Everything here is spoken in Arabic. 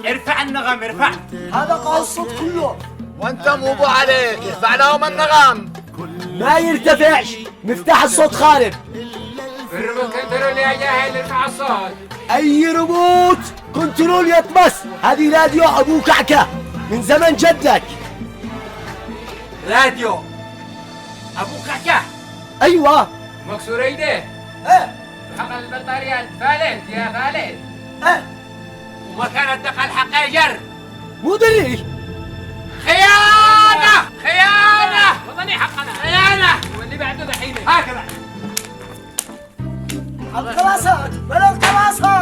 ارفع النغم ارفع. هذا قال الصوت كله. وانت مو ابو علي، ارفع لهم النغم. ما يرتفعش، مفتاح الصوت خارب. الريموت كنترول يا جاهل، ارفع الصوت. اي ريموت كنترول يطمس. هذه راديو ابو كعكة من زمن جدك. راديو ابو كعكة. ايوه. مكسور ايديه. ايه حق البطاريات فالت يا فالت. ايه وما كانت دقة الحقاجر. مو دري. خيانة خيانة. وطني حقنا. خيانة. واللي بعده دحين هكذا. القراصات بلا القراصات.